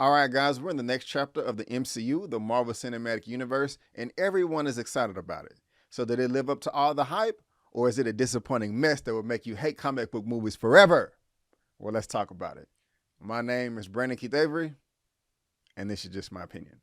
All right, guys, we're in the next chapter of the MCU, the Marvel Cinematic Universe, and everyone is excited about it. So, did it live up to all the hype, or is it a disappointing mess that will make you hate comic book movies forever? Well, let's talk about it. My name is Brandon Keith Avery, and this is just my opinion.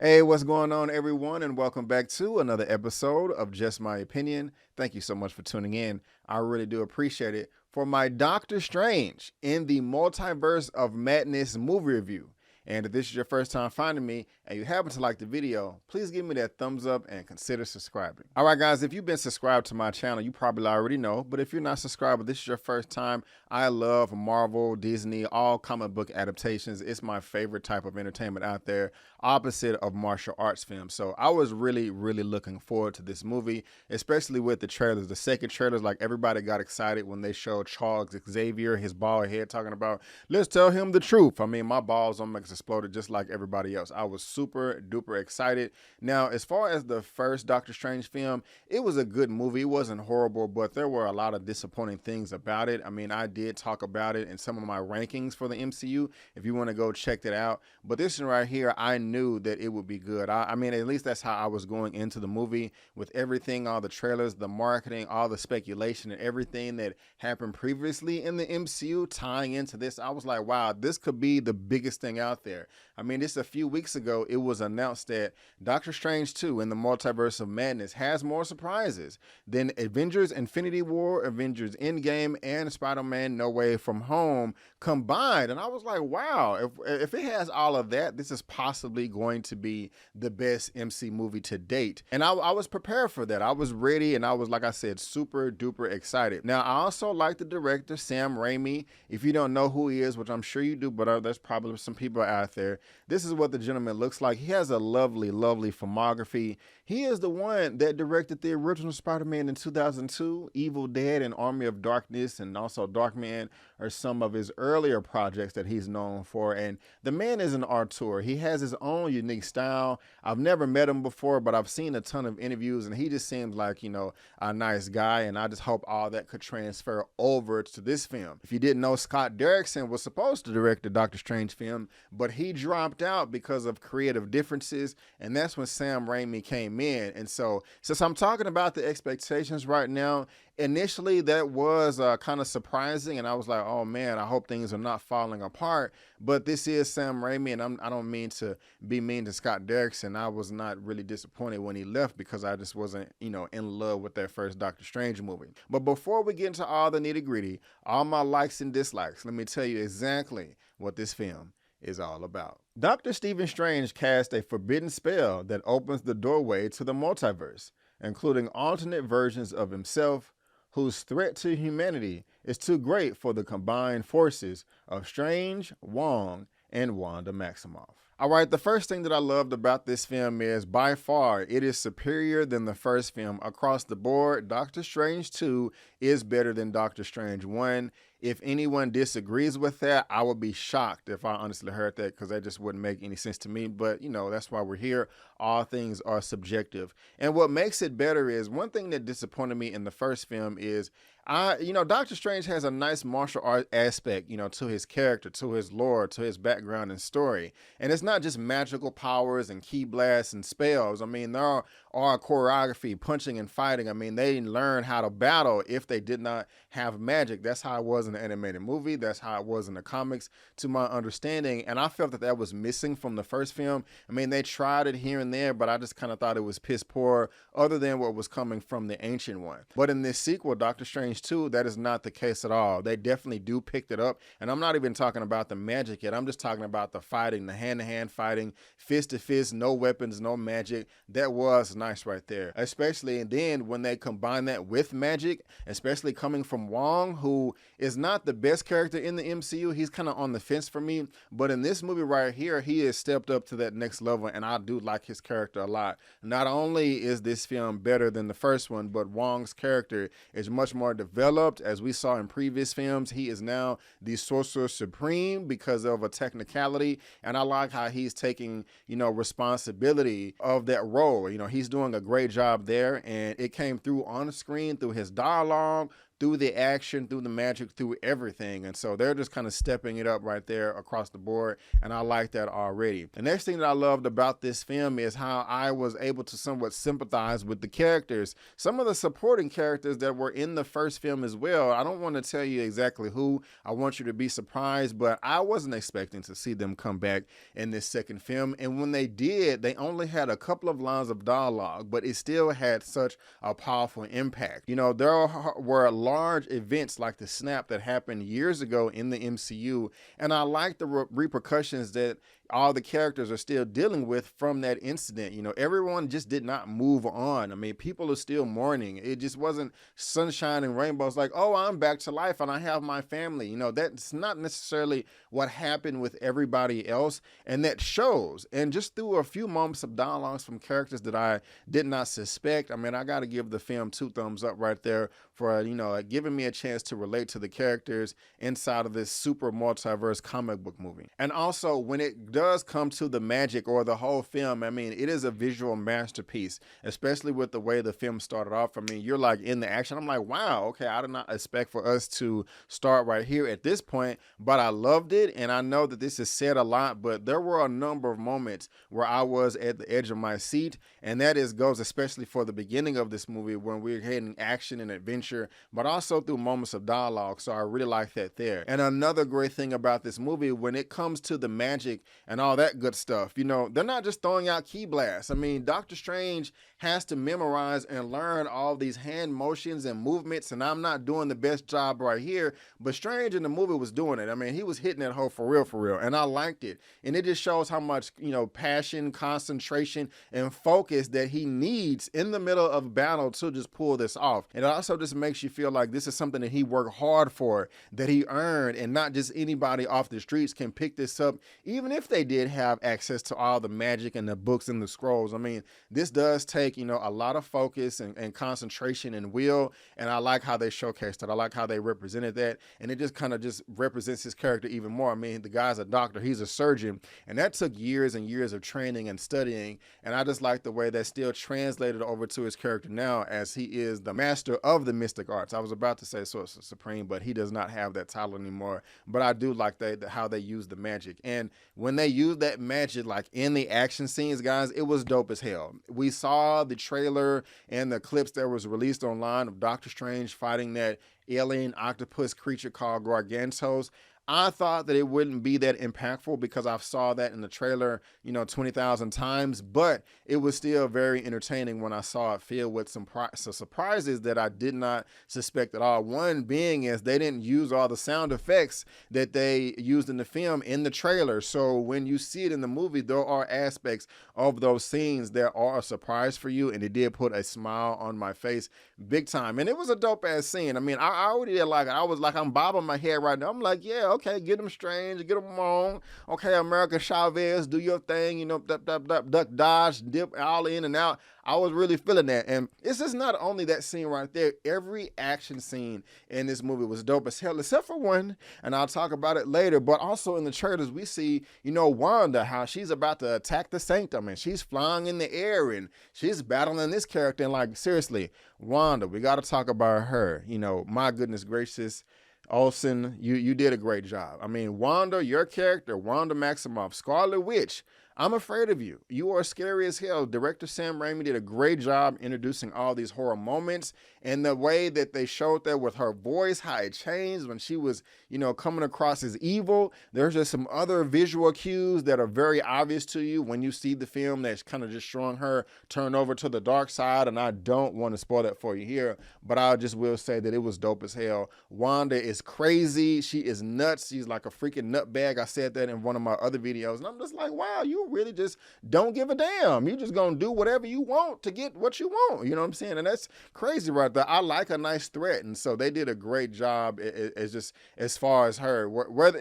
Hey, what's going on, everyone, and welcome back to another episode of Just My Opinion. Thank you so much for tuning in. I really do appreciate it. For my Doctor Strange in the Multiverse of Madness movie review. And if this is your first time finding me and you happen to like the video, please give me that thumbs up and consider subscribing. All right, guys, if you've been subscribed to my channel, you probably already know. But if you're not subscribed, this is your first time, I love Marvel, Disney, all comic book adaptations. It's my favorite type of entertainment out there, opposite of martial arts films. So I was really looking forward to this movie, especially with the trailers. The second trailers, like everybody got excited when they showed Charles Xavier, his bald head, talking about, let's tell him the truth. I mean, my balls almost exploded just like everybody else. I was super duper excited. Now, as far as the first Doctor Strange film, it was a good movie. It wasn't horrible, but there were a lot of disappointing things about it. I mean, I did talk about it in some of my rankings for the MCU, if you want to go check that out. But this one right here, I knew that it would be good. I mean, at least that's how I was going into the movie, with everything, all the trailers, the marketing, all the speculation, and everything that happened previously in the MCU tying into this. I was like, wow, this could be the biggest thing out there. I mean, just a few weeks ago, it was announced that Doctor Strange 2 in the Multiverse of Madness has more surprises than Avengers Infinity War, Avengers Endgame, and Spider-Man No Way From Home combined. And I was like, wow, if it has all of that, this is possibly going to be the best MC movie to date. And I was prepared for that. I was ready, and I was, like I said, super duper excited. Now, I also like the director, Sam Raimi. If you don't know who he is, which I'm sure you do, but there's probably some people out there, this is what the gentleman looks like. He has a lovely filmography. He is the one that directed the original Spider-Man in 2002, Evil Dead and Army of Darkness, and also Darkman are some of his earlier projects that he's known for. And the man is an auteur. He has his own unique style. I've never met him before, but I've seen a ton of interviews, and he just seems like, you know, a nice guy. And I just hope all that could transfer over to this film. If you didn't know, Scott Derrickson was supposed to direct the Doctor Strange film, but he dropped out because of creative differences, and that's when Sam Raimi came in. And so, since I'm talking about the expectations right now, initially that was kind of surprising, and I was like, oh man, I hope things are not falling apart. But this is Sam Raimi, and I don't mean to be mean to Scott Derrickson. I was not really disappointed when he left because I just wasn't, you know, in love with that first Doctor Strange movie. But before we get into all the nitty gritty, all my likes and dislikes, let me tell you exactly what this film is all about. Dr. Stephen Strange cast a forbidden spell that opens the doorway to the multiverse, including alternate versions of himself, whose threat to humanity is too great for the combined forces of Strange, Wong, and Wanda Maximoff. All right, the first thing that I loved about this film is, by far, it is superior than the first film across the board. Doctor Strange 2 is better than Doctor Strange 1. If anyone disagrees with that, I would be shocked if I honestly heard that, because that just wouldn't make any sense to me. But, you know, that's why we're here. All things are subjective. And what makes it better is, one thing that disappointed me in the first film is, Doctor Strange has a nice martial art aspect, you know, to his character, to his lore, to his background and story. And it's not just magical powers and ki blasts and spells. I mean, there are choreography, punching and fighting. I mean, they learn how to battle if they did not have magic. That's how it was in the animated movie. That's how it was in the comics, to my understanding. And I felt that that was missing from the first film. I mean, they tried it here and there, but I just kind of thought it was piss poor, other than what was coming from the ancient one. But in this sequel, Doctor Strange 2, that is not the case at all. They definitely do pick it up. And I'm not even talking about the magic yet. I'm just talking about the fighting, the hand-to-hand fighting, fist-to-fist, no weapons, no magic. That was nice right there. Especially, and then when they combine that with magic, especially coming from Wong, who is not the best character in the MCU. He's kind of on the fence for me, but in this movie right here, he has stepped up to that next level, and I do like his character a lot. Not only is this film better than the first one, but Wong's character is much more developed. As we saw in previous films, he is now the Sorcerer Supreme because of a technicality, and I like how he's taking, you know, responsibility of that role. You know, he's doing a great job there, and it came through on the screen through his dialogue, through the action, through the magic, through everything. And so they're just kind of stepping it up right there across the board. And I like that already. The next thing that I loved about this film is how I was able to somewhat sympathize with the characters. Some of the supporting characters that were in the first film as well. I don't want to tell you exactly who. I want you to be surprised, but I wasn't expecting to see them come back in this second film. And when they did, they only had a couple of lines of dialogue, but it still had such a powerful impact. You know, there were large events like the snap that happened years ago in the MCU, and I like the repercussions that all the characters are still dealing with from that incident. You know, everyone just did not move on. I mean, people are still mourning. It just wasn't sunshine and rainbows like, oh, I'm back to life and I have my family. You know, that's not necessarily what happened with everybody else, and that shows. And just through a few moments of dialogues from characters that I did not suspect, I mean, I got to give the film 2 thumbs up right there for, you know, giving me a chance to relate to the characters inside of this super multiverse comic book movie. And also, when it does come to the magic or the whole film, I mean, it is a visual masterpiece, especially with the way the film started off. I mean, you're like in the action. I'm like, wow, okay, I did not expect for us to start right here at this point, but I loved it. And I know that this is said a lot, but there were a number of moments where I was at the edge of my seat, and that goes especially for the beginning of this movie when we're getting action and adventure, but also through moments of dialogue. So I really like that there. And another great thing about this movie, when it comes to the magic and all that good stuff, you know, they're not just throwing out key blasts. I mean, Doctor Strange has to memorize and learn all these hand motions and movements, and I'm not doing the best job right here, but Strange in the movie was doing it. I mean, he was hitting that hole for real, and I liked it. And it just shows how much, you know, passion, concentration, and focus that he needs in the middle of battle to just pull this off. And it also just makes you feel like this is something that he worked hard for, that he earned, and not just anybody off the streets can pick this up, even if they did have access to all the magic and the books and the scrolls. I mean, this does take, you know, a lot of focus and concentration and will, and I like how they showcased it. I like how they represented that, and it just kind of just represents his character even more. I mean, the guy's a doctor, he's a surgeon, and that took years and years of training and studying, and I just like the way that still translated over to his character now, as he is the master of the mystic arts. I was about to say Sorcerer Supreme, but he does not have that title anymore, but I do like how they use the magic. And when they use that magic like in the action scenes, guys, it was dope as hell. We saw the trailer and the clips that was released online of Doctor Strange fighting that alien octopus creature called Gargantos. I thought that it wouldn't be that impactful because I saw that in the trailer, you know, 20,000 times, but it was still very entertaining when I saw it filled with some surprises that I did not suspect at all. One being is they didn't use all the sound effects that they used in the film in the trailer. So when you see it in the movie, there are aspects of those scenes that are a surprise for you, and it did put a smile on my face big time. And it was a dope ass scene. I mean, I already did like it. I was like, I'm bobbing my head right now. I'm like, yeah, okay, get them Strange, get them on. Okay, America Chavez, do your thing, you know, duck, dodge, dip, all in and out. I was really feeling that. And it's just not only that scene right there. Every action scene in this movie was dope as hell, except for one, and I'll talk about it later. But also in the trailers, we see, you know, Wanda, how she's about to attack the Sanctum, and she's flying in the air, and she's battling this character. And like, seriously, Wanda, we got to talk about her. You know, my goodness gracious. Olsen, you did a great job. I mean, Wanda, your character, Wanda Maximoff, Scarlet Witch, I'm afraid of you. You are scary as hell. Director Sam Raimi did a great job introducing all these horror moments, and the way that they showed that with her voice, how it changed when she was, you know, coming across as evil. There's just some other visual cues that are very obvious to you when you see the film that's kind of just showing her turn over to the dark side, and I don't want to spoil that for you here, but I just will say that it was dope as hell. Wanda is crazy. She is nuts. She's like a freaking nutbag. I said that in one of my other videos, and I'm just like, wow, you really just don't give a damn. You just gonna do whatever you want to get what you want. You know what I'm saying? And that's crazy right there. I like a nice threat, and so they did a great job as far as her. Whether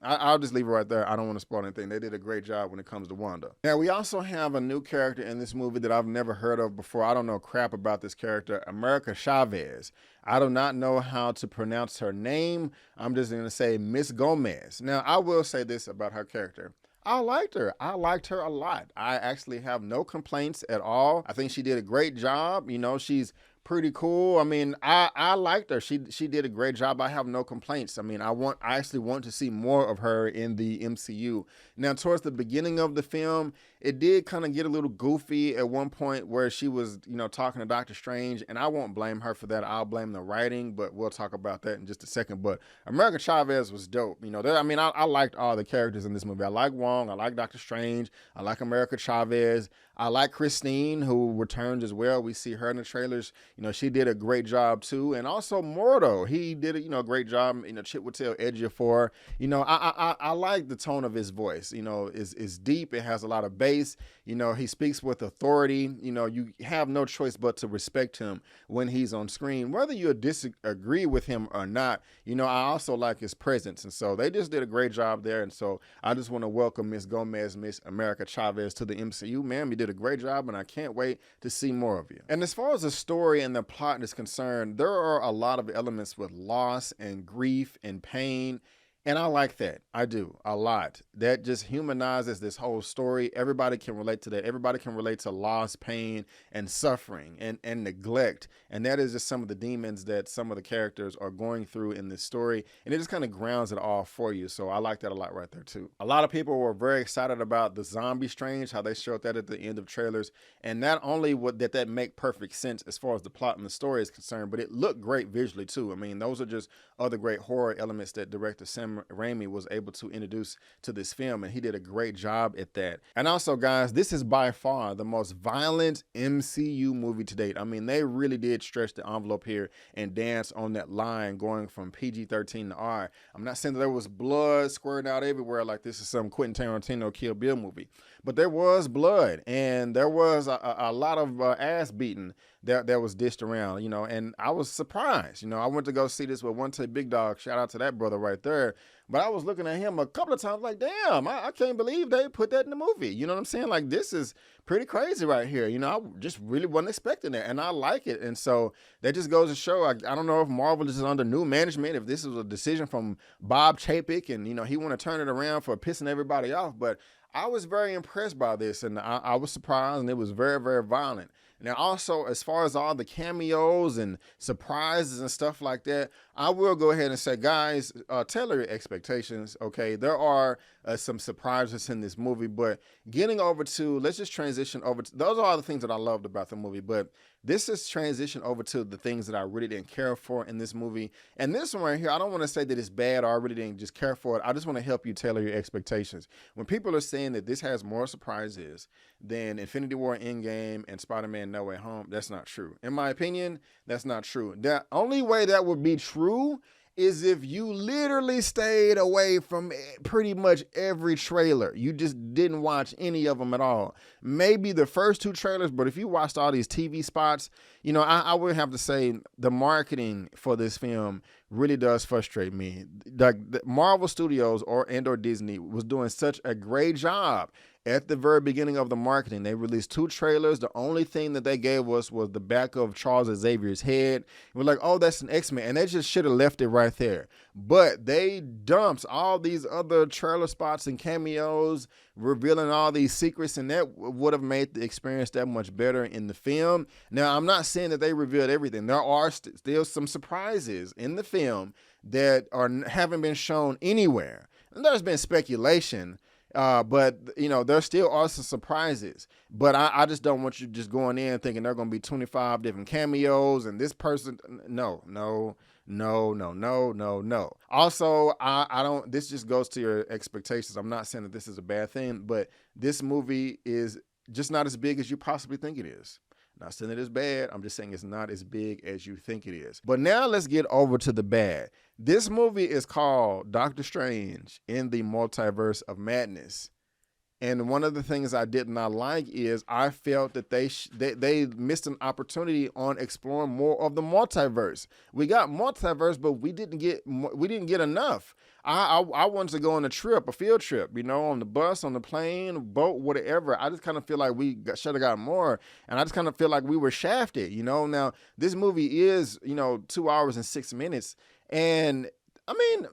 I'll just leave it right there. I don't want to spoil anything. They did a great job when it comes to Wanda. Now we also have a new character in this movie that I've never heard of before. I don't know crap about this character, America Chavez. I do not know how to pronounce her name. I'm just going to say Miss Gomez. Now, I will say this about her character. I liked her. I liked her a lot. I actually have no complaints at all. I think she did a great job. You know, she's pretty cool. I mean, I liked her. She did a great job. I have no complaints. I mean, I actually want to see more of her in the MCU. Now, towards the beginning of the film, it did kind of get a little goofy at one point where she was, you know, talking to Doctor Strange, and I won't blame her for that. I'll blame the writing, but we'll talk about that in just a second. But America Chavez was dope. You know, I liked all the characters in this movie. I like Wong. I like Doctor Strange. I like America Chavez. I like Christine, who returns as well. We see her in the trailers. You know, she did a great job too. And also Mordo, he did a great job. You know, Chiwetel Ejiofor. You know, I like the tone of his voice. You know, it's deep. It has a lot of bass. You know, he speaks with authority. You know, you have no choice but to respect him when he's on screen, whether you disagree with him or not. You know, I also like his presence. And so they just did a great job there. And so I just want to welcome Miss Gomez, Miss America Chavez to the MCU. Ma'am, you did a great job, and I can't wait to see more of you. And as far as the story and the plot is concerned, there are a lot of elements with loss and grief and pain. And I like that. I do a lot. That just humanizes this whole story. Everybody can relate to that. Everybody can relate to loss, pain, and suffering and neglect. And that is just some of the demons that some of the characters are going through in this story. And it just kind of grounds it all for you. So I like that a lot right there too. A lot of people were very excited about the zombie Strange, how they showed that at the end of trailers. And not only did that make perfect sense as far as the plot and the story is concerned, but it looked great visually too. I mean, those are just other great horror elements that director Sam Raimi was able to introduce to this film, and he did a great job at that. And also, guys, this is by far the most violent MCU movie to date. I mean, they really did stretch the envelope here and dance on that line going from PG-13 to R. I'm not saying that there was blood squirting out everywhere like this is some Quentin Tarantino Kill Bill movie, but there was blood, and there was a lot of ass beating that was dished around, you know, and I was surprised. You know, I went to go see this with OneTakeBigDog. Shout out to that brother right there. But I was looking at him a couple of times like, damn, I can't believe they put that in the movie. You know what I'm saying? Like, this is pretty crazy right here. You know, I just really wasn't expecting that, and I like it. And so that just goes to show, I don't know if Marvel is under new management, if this was a decision from Bob Chapek and, you know, he want to turn it around for pissing everybody off. But I was very impressed by this, and I was surprised, and it was very, very violent. Now, also, as far as all the cameos and surprises and stuff like that, I will go ahead and say, guys, tailor your expectations, okay? There are some surprises in this movie, but getting over to, let's just transition over to, those are all the things that I loved about the movie, but this is transition over to the things that I really didn't care for in this movie. And this one right here, I don't want to say that it's bad or I really didn't just care for it. I just want to help you tailor your expectations. When people are saying that this has more surprises than Infinity War Endgame and Spider-Man No Way Home, that's not true. In my opinion, that's not true. The only way that would be true is if you literally stayed away from pretty much every trailer. You just didn't watch any of them at all. Maybe the first two trailers, but if you watched all these TV spots, you know, I would have to say the marketing for this film really does frustrate me. Like the Marvel Studios or Disney was doing such a great job at the very beginning of the marketing. They released two trailers. The only thing that they gave us was the back of Charles Xavier's head. We're like, oh, that's an X-Men. And they just should have left it right there. But they dumped all these other trailer spots and cameos, revealing all these secrets, and that would have made the experience that much better in the film. Now, I'm not saying that they revealed everything. There are still some surprises in the film that haven't been shown anywhere. And there's been speculation, but, you know, there still are some surprises. But I just don't want you just going in thinking there are going to be 25 different cameos and this person. No. Also, I don't, this just goes to your expectations. I'm not saying that this is a bad thing, but this movie is just not as big as you possibly think it is. Not saying it is bad. I'm just saying it's not as big as you think it is. But now let's get over to the bad. This movie is called Doctor Strange in the Multiverse of Madness. And one of the things I did not like is I felt that they missed an opportunity on exploring more of the multiverse. We got multiverse, but we didn't get enough. I wanted to go on a field trip, on the bus, on the plane, boat, whatever. I just kind of feel like we should have got more. And I just kind of feel like we were shafted, Now, this movie is, 2 hours and 6 minutes. And I mean,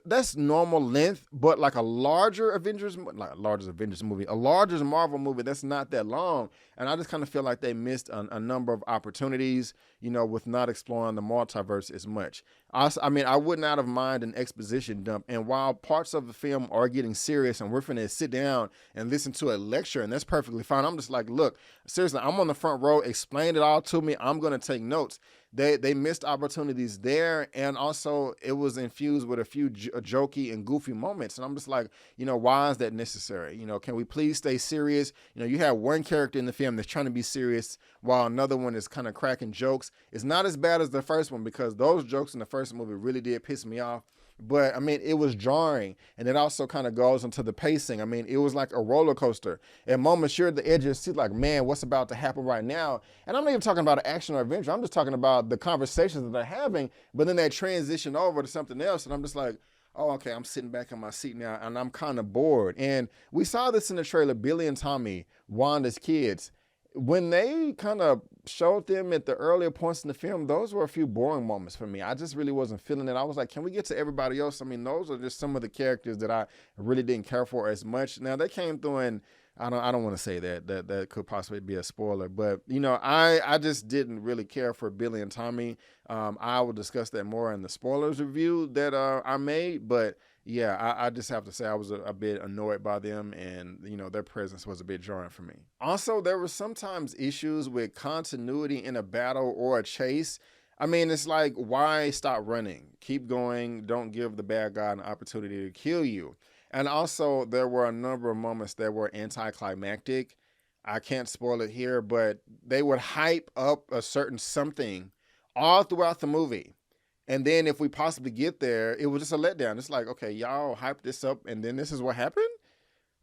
that's normal length, but like a larger movie, a larger Marvel movie, that's not that long. And I just kind of feel like they missed a number of opportunities, with not exploring the multiverse as much. I would not have minded an exposition dump. And while parts of the film are getting serious and we're finna sit down and listen to a lecture, and that's perfectly fine, I'm just like, look, seriously, I'm on the front row, explain it all to me, I'm gonna take notes. They missed opportunities there, and also it was infused with a few jokey and goofy moments. And I'm just like, why is that necessary? Can we please stay serious? You have one character in the film that's trying to be serious while another one is kind of cracking jokes. It's not as bad as the first one, because those jokes in the first movie really did piss me off. But it was jarring, and it also kind of goes into the pacing. It was like a roller coaster. At moments, you're at the edge of your seat, like, man, what's about to happen right now? And I'm not even talking about an action or adventure. I'm just talking about the conversations that they're having. But then they transition over to something else, and I'm just like, oh, okay, I'm sitting back in my seat now, and I'm kind of bored. And we saw this in the trailer, Billy and Tommy, Wanda's kids. When they kind of showed them at the earlier points in the film, those were a few boring moments for me. I just really wasn't feeling it. I was like, can we get to everybody else? Those are just some of the characters that I really didn't care for as much. Now, they came through, and I don't want to say that could possibly be a spoiler, but I just didn't really care for Billy and Tommy. I will discuss that more in the spoilers review that I made, but yeah, I just have to say I was a bit annoyed by them, and their presence was a bit jarring for me. Also, there were sometimes issues with continuity in a battle or a chase. It's like, why stop running? Keep going. Don't give the bad guy an opportunity to kill you. And also, there were a number of moments that were anticlimactic. I can't spoil it here, but they would hype up a certain something all throughout the movie. And then if we possibly get there, it was just a letdown. It's like, okay, y'all hyped this up, and then this is what happened?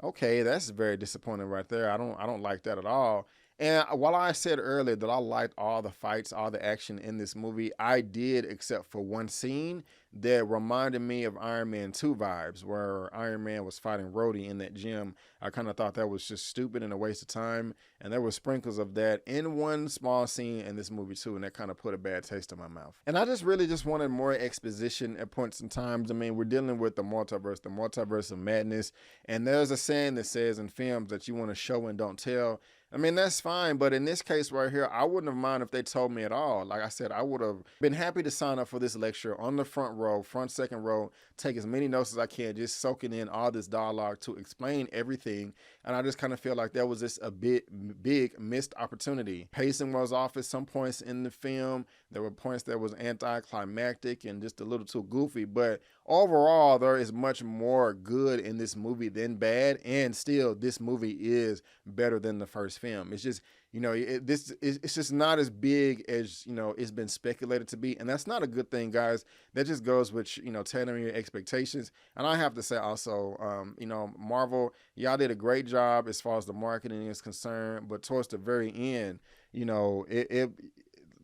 Okay, that's very disappointing right there. I don't like that at all. And while I said earlier that I liked all the fights, all the action in this movie, I did, except for one scene that reminded me of Iron Man 2 vibes, where Iron Man was fighting Rhodey in that gym. I kind of thought that was just stupid and a waste of time. And there were sprinkles of that in one small scene in this movie too, and that kind of put a bad taste in my mouth. And I just really just wanted more exposition at points in times. We're dealing with the multiverse of madness. And there's a saying that says in films that you want to show and don't tell. That's fine, but in this case right here, I wouldn't have minded if they told me at all. Like I said, I would have been happy to sign up for this lecture on the front row, second row, take as many notes as I can, just soaking in all this dialogue to explain everything. And I just kind of feel like that was just a big missed opportunity. Pacing was off at some points in the film. There were points that was anticlimactic and just a little too goofy, but overall, there is much more good in this movie than bad, and still, this movie is better than the first film. It's just, it's just not as big as, it's been speculated to be, and that's not a good thing, guys. That just goes with, tailoring your expectations. And I have to say also, Marvel, y'all did a great job as far as the marketing is concerned, but towards the very end,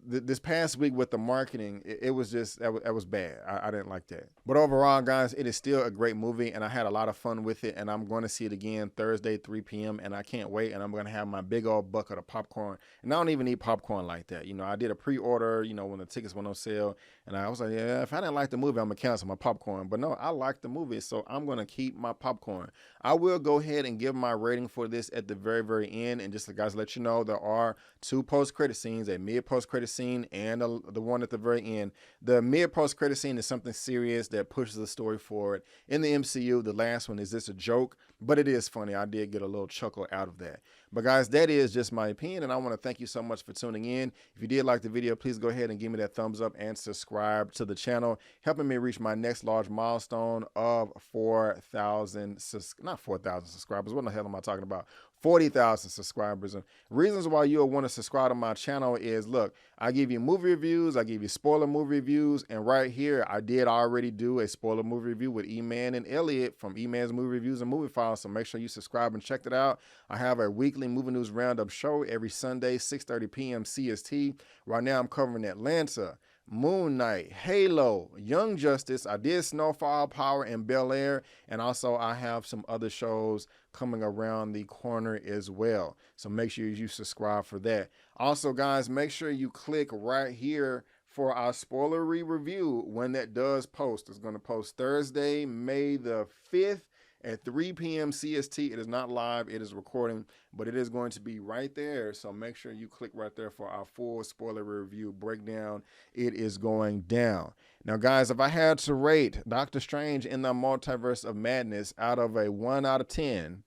this past week with the marketing, it was just, that was bad. I didn't like that. But overall, guys, it is still a great movie, and I had a lot of fun with it, and I'm going to see it again Thursday, 3 p.m., and I can't wait, and I'm going to have my big old bucket of popcorn. And I don't even eat popcorn like that. I did a pre-order, when the tickets went on sale, and I was like, yeah, if I didn't like the movie, I'm going to cancel my popcorn. But no, I like the movie, so I'm going to keep my popcorn. I will go ahead and give my rating for this at the very, very end, and just to guys let you know, there are 2 post-credit scenes, a mid-post-credit scene and the one at the very end. The mid-post-credit scene is something serious that pushes the story forward. In the MCU, the last one is just a joke, but it is funny. I did get a little chuckle out of that. But guys, that is just my opinion, and I want to thank you so much for tuning in. If you did like the video, please go ahead and give me that thumbs up and subscribe to the channel, helping me reach my next large milestone of 4,000, not 4,000 subscribers. What the hell am I talking about? 40,000 subscribers. And reasons why you'll want to subscribe to my channel is, look, I give you movie reviews, I give you spoiler movie reviews, and right here, I did already do a spoiler movie review with Eman and Elliot from Eman's Movie Reviews and Movie Files, so make sure you subscribe and check it out. I have a weekly movie news roundup show every Sunday, 6:30 p.m. CST. Right now, I'm covering Atlanta, Moon Knight, Halo, Young Justice. I did Snowfall, Power, and Bel Air, and also I have some other shows coming around the corner as well. So make sure you subscribe for that. Also, guys, make sure you click right here for our spoilery review when that does post. It's going to post Thursday, May the 5th at 3 p.m. CST. It is not live, it is recording, but it is going to be right there. So make sure you click right there for our full spoiler review breakdown. It is going down. Now, guys, if I had to rate Doctor Strange in the Multiverse of Madness out of a 1 out of 10,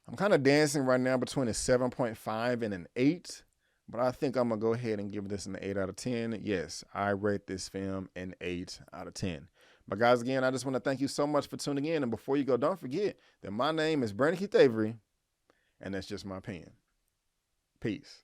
I'm kind of dancing right now between a 7.5 and an 8, but I think I'm going to go ahead and give this an 8 out of 10. Yes, I rate this film an 8 out of 10. But guys, again, I just want to thank you so much for tuning in. And before you go, don't forget that my name is Brandon Keith Avery, and that's just my opinion. Peace.